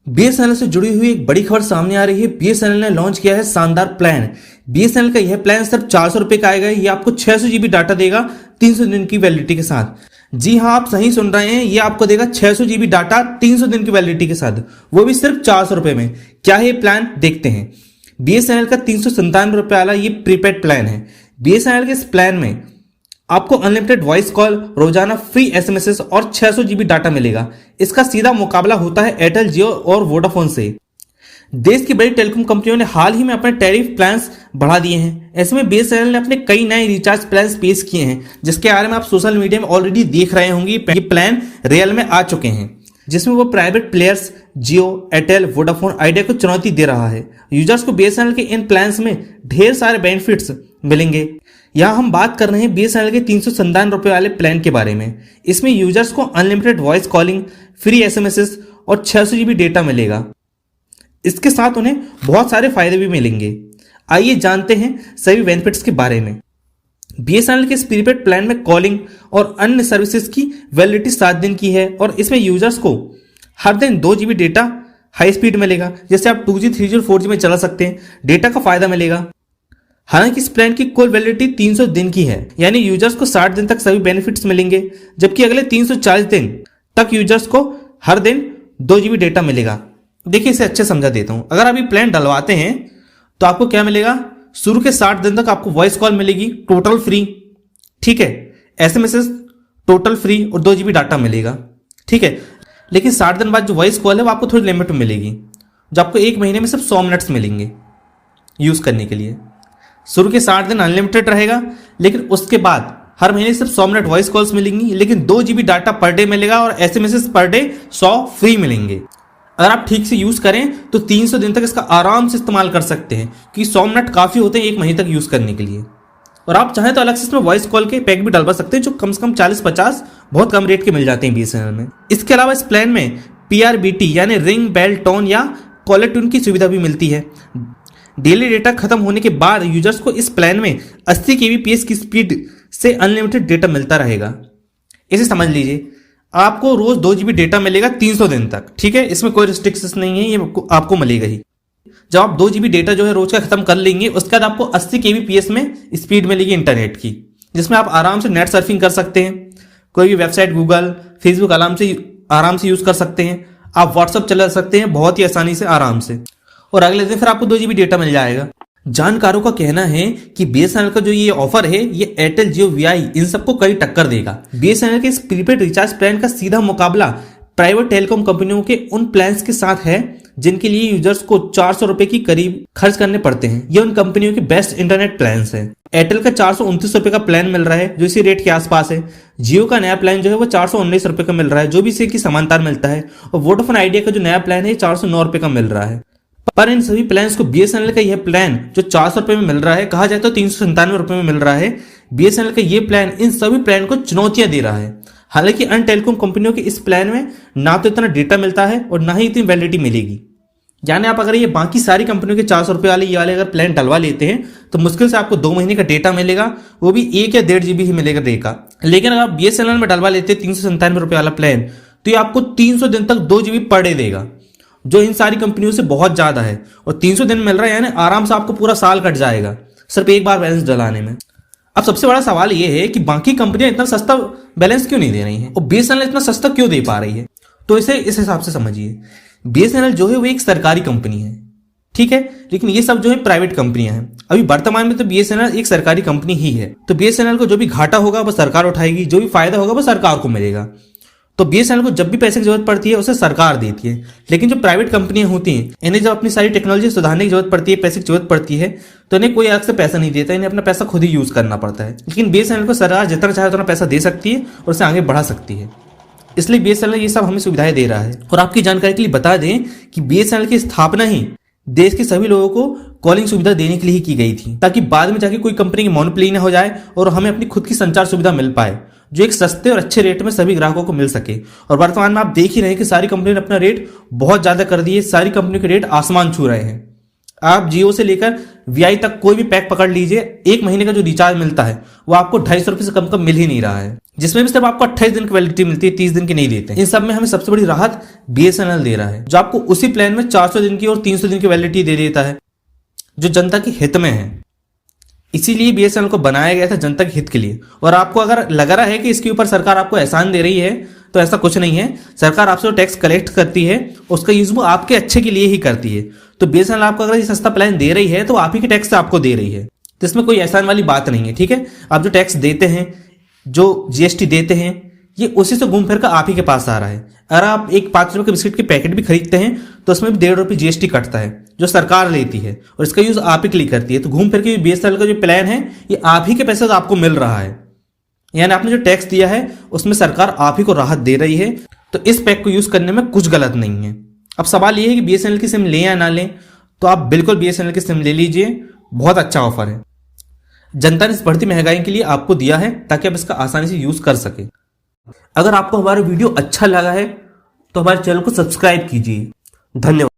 BSNL से जुड़ी हुई एक बड़ी खबर सामने आ रही है। बीएसएनएल ने लॉन्च किया है शानदार प्लान। बीएसएनएल का यह प्लान सिर्फ 400 रुपए का आएगा। ये आपको 600 जीबी डाटा देगा 300 दिन की वैलिडिटी के साथ। जी हाँ, आप सही सुन रहे हैं, ये आपको देगा 600 जीबी डाटा 300 दिन की वैलिडिटी के साथ, वो भी सिर्फ 400 रुपए में। क्या है ये प्लान, देखते हैं। बीएसएनएल का 397 रुपए वाला ये प्रीपेड प्लान है। बीएसएनएल के इस प्लान में आपको अनलिमिटेड वॉइस कॉल, रोजाना फ्री एसएमएस और 600 जीबी डाटा मिलेगा। इसका सीधा मुकाबला होता है एयरटेल, जियो और वोडाफोन से। देश की बड़ी टेलीकॉम कंपनियों ने हाल ही में अपने टैरिफ प्लान्स बढ़ा दिए हैं। ऐसे में बीएसएनएल ने अपने कई नए रिचार्ज प्लान्स पेश किए हैं, जिसके बारे में आप सोशल मीडिया में ऑलरेडी देख रहे होंगे। ये प्लान रियल में आ चुके हैं, जिसमें वो प्राइवेट प्लेयर्स जियो, एयरटेल, वोडाफोन, आइडिया को चुनौती दे रहा है। यूजर्स को बीएसएनएल के इन प्लान्स में ढेर सारे बेनिफिट्स मिलेंगे। यहाँ हम बात कर रहे हैं बीएसएनएल के 397 रुपए वाले प्लान के बारे में। इसमें यूजर्स को unlimited voice calling, free SMS और 600 जीबी डेटा मिलेगा। इसके साथ उन्हें बहुत सारे फायदे भी मिलेंगे। आइए जानते हैं सभी बेनिफिट्स के बारे में। बीएसएनएल के इस प्रीपेड प्लान में कॉलिंग और अन्य सर्विसेज की वैलिडिटी 7 दिन की है और इसमें यूजर्स को हर दिन 2 जीबी डेटा हाई स्पीड मिलेगा। जैसे आप 2G, 3G और 4G में चला सकते हैं, डेटा का फायदा मिलेगा। हालांकि इस प्लान की कुल वैलिडिटी 300 दिन की है, यानी यूजर्स को 60 दिन तक सभी बेनिफिट्स मिलेंगे, जबकि अगले 340 दिन तक यूजर्स को हर दिन 2 जीबी डेटा मिलेगा। देखिए, इसे अच्छे समझा देता हूं। अगर आप ये प्लान डलवाते हैं तो आपको क्या मिलेगा, शुरू के 60 दिन तक आपको वॉइस कॉल मिलेगी टोटल फ्री, ठीक है, एसएमएस टोटल फ्री और 2 जीबी डाटा मिलेगा, ठीक है। लेकिन 60 दिन बाद जो वॉइस कॉल है वो आपको थोड़ी लिमिट में मिलेगी, जो आपको 1 महीने में सिर्फ 100 मिनट्स मिलेंगे यूज करने के लिए। शुरू के 60 दिन अनलिमिटेड रहेगा, लेकिन उसके बाद हर महीने सिर्फ 100 मिनट वॉइस कॉल्स मिलेंगी, लेकिन 2 जीबी डाटा पर डे मिलेगा और एसएमएस पर डे 100 फ्री मिलेंगे। अगर आप ठीक से यूज करें तो 300 दिन तक इसका आराम से इस्तेमाल कर सकते हैं, क्योंकि 100 मिनट काफी होते हैं 1 महीने तक यूज करने के लिए। और आप चाहें तो अलग से इसमें वॉइस कॉल के पैक भी डलवा सकते हैं, जो कम से कम 40-50 बहुत कम रेट के मिल जाते हैं बीएसएनएल में। इसके अलावा इस प्लान में पीआरबीटी यानी रिंग बेल टोन या कॉलर ट्यून की सुविधा भी मिलती है। डेली डेटा खत्म होने के बाद यूजर्स को इस प्लान में 80 kbps की स्पीड से अनलिमिटेड डेटा मिलता रहेगा। इसे समझ लीजिए, आपको रोज 2 जीबी डेटा मिलेगा 300 दिन तक, ठीक है। इसमें कोई रिस्ट्रिक्शंस नहीं है, ये आपको मिलेगा ही। जब आप 2 जीबी डेटा जो है रोज का खत्म कर लेंगे, उसके बाद आपको 80 kbps में स्पीड मिलेगी इंटरनेट की, जिसमें आप आराम से नेट सर्फिंग कर सकते हैं। कोई भी वेबसाइट, गूगल, फेसबुक आराम से यूज कर सकते हैं। आप व्हाट्सअप चला सकते हैं बहुत ही आसानी से, आराम से। और अगले दिन फिर आपको 2 जीबी डेटा मिल जाएगा। जानकारों का कहना है कि बीएसएनएल का जो ये ऑफर है, ये एयरटेल, जियो, वीआई इन सबको कई टक्कर देगा। बीएसएनएल के इस प्रीपेड रिचार्ज प्लान का सीधा मुकाबला प्राइवेट टेलीकॉम कंपनियों के उन प्लान्स के साथ है जिनके लिए यूजर्स को 400 रुपए की करीब खर्च करने पड़ते हैं। ये उन कंपनियों के बेस्ट इंटरनेट प्लान्स हैं। एयरटेल का 429 रुपए का प्लान मिल रहा है, जो इसी रेट के आसपास है। जियो का नया प्लान जो है वो 419 रुपए का मिल रहा है, जो भी इसी की समानतार मिलता है। और वोडाफोन आइडिया का जो नया प्लान है 409 रुपए का मिल रहा है। पर इन सभी प्लान्स को बीएसएनएल का यह प्लान जो 400 रुपए में मिल रहा है, कहा जाए तो 397 रुपए में मिल रहा है। बीएसएनएल का यह प्लान इन सभी प्लान को चुनौतियां दे रहा है। हालांकि अन्य टेलीकॉम कंपनियों के इस प्लान में ना तो इतना डेटा मिलता है और ना ही इतनी वैलिडिटी मिलेगी। यानी आप अगर ये बाकी सारी कंपनियों के 400 रुपए वाले ये वाले अगर प्लान डलवा लेते हैं तो मुश्किल से आपको 2 महीने का डेटा मिलेगा, वो भी 1 या 1.5 जीबी ही मिलेगा डेटा। लेकिन अगर आप बीएसएनएल में डलवा लेते हैं 397 रुपए वाला प्लान, तो ये आपको 300 दिन तक 2 जीबी पर डे देगा, जो इन सारी कंपनियों से बहुत ज्यादा है। और 300 दिन मिल रहा है, यानी आराम से आपको पूरा साल कट जाएगा सिर्फ एक बार बैलेंस डलाने में। अब सबसे बड़ा सवाल यह है कि बाकी कंपनियां इतना सस्ता बैलेंस क्यों नहीं दे रही हैं और बीएसएनएल इतना सस्ता क्यों दे पा रही है। तो इसे इस हिसाब से समझिए, बीएसएनएल जो है वो एक सरकारी कंपनी है, ठीक है, लेकिन ये सब जो है प्राइवेट कंपनियां हैं। अभी वर्तमान में तो बीएसएनएल एक सरकारी कंपनी ही है, तो बीएसएनएल को जो भी घाटा होगा वो सरकार उठाएगी, जो भी फायदा होगा वो सरकार को मिलेगा। तो बीएसएनएल को जब भी पैसे की जरूरत पड़ती है उसे सरकार देती है। लेकिन जो प्राइवेट कंपनियां होती हैं, इन्हें जब अपनी सारी टेक्नोलॉजी सुधारने की जरूरत पड़ती है, पैसे की जरूरत पड़ती है, तो इन्हें कोई अलग से पैसा नहीं देता, इन्हें अपना पैसा खुद ही यूज करना पड़ता है। लेकिन बीएसएनएल को सरकार जितना चाहे उतना पैसा दे सकती है और उसे आगे बढ़ा सकती है। इसलिए बीएसएनएल ये सब हमें सुविधाएं दे रहा है। और आपकी जानकारी के लिए बता दें कि बीएसएनएल की स्थापना ही देश के सभी लोगों को कॉलिंग सुविधा देने के लिए ही की गई थी, ताकि बाद में जाके कोई कंपनी की मोनोपोली ना हो जाए और हमें अपनी खुद की संचार सुविधा मिल पाए, जो एक सस्ते और अच्छे रेट में सभी ग्राहकों को मिल सके। और वर्तमान में आप देख ही रहे हैं कि सारी कंपनियों ने अपना रेट बहुत ज्यादा कर दिए। सारी कंपनियों के रेट आसमान छू रहे हैं। आप जियो से लेकर वीआई तक कोई भी पैक पकड़ लीजिए, 1 महीने का जो रिचार्ज मिलता है वो आपको 250 रुपए से कम मिल ही नहीं रहा है। जिसमें भी सिर्फ आपको 28 दिन की वैलिडिटी मिलती है, 30 दिन की नहीं देते। इन सब में हमें सबसे बड़ी राहत BSNL दे रहा है, जो आपको उसी प्लान में 400 दिन की और 300 दिन की वैलिडिटी दे देता है, जो जनता के हित में है। इसीलिए BSNL को बनाया गया था जनता के हित के लिए। और आपको अगर लग रहा है कि इसके ऊपर सरकार आपको एहसान दे रही है, तो ऐसा कुछ नहीं है। सरकार आपसे जो टैक्स कलेक्ट करती है उसका यूज वो आपके अच्छे के लिए ही करती है। तो BSNL आपको अगर ये सस्ता प्लान दे रही है तो आप ही के टैक्स से आपको दे रही है, तो इसमें कोई एहसान वाली बात नहीं है। ठीक है, आप जो टैक्स देते हैं, जो GST देते हैं, ये उसी से घूम फिर कर आप ही के पास आ रहा है। अगर आप एक 5 रुपए के बिस्किट के पैकेट भी खरीदते हैं तो उसमें भी 1.5 रुपये GST कटता है, जो सरकार लेती है, और इसका यूज आप ही के लिए करती है। तो घूम फिर के BSNL का जो प्लान है ये आप ही के पैसे से आपको मिल रहा है, यानी आपने जो टैक्स दिया है उसमें सरकार आप ही को राहत दे रही है। तो इस पैक को यूज करने में कुछ गलत नहीं है। अब सवाल ये है कि BSNL की सिम लें या ना लें, तो आप बिल्कुल BSNL की सिम ले लीजिए, बहुत अच्छा ऑफर है। जनता ने इस बढ़ती महंगाई के लिए आपको दिया है ताकि आप इसका आसानी से यूज कर सके। अगर आपको हमारा वीडियो अच्छा लगा है तो हमारे चैनल को सब्सक्राइब कीजिए। धन्यवाद।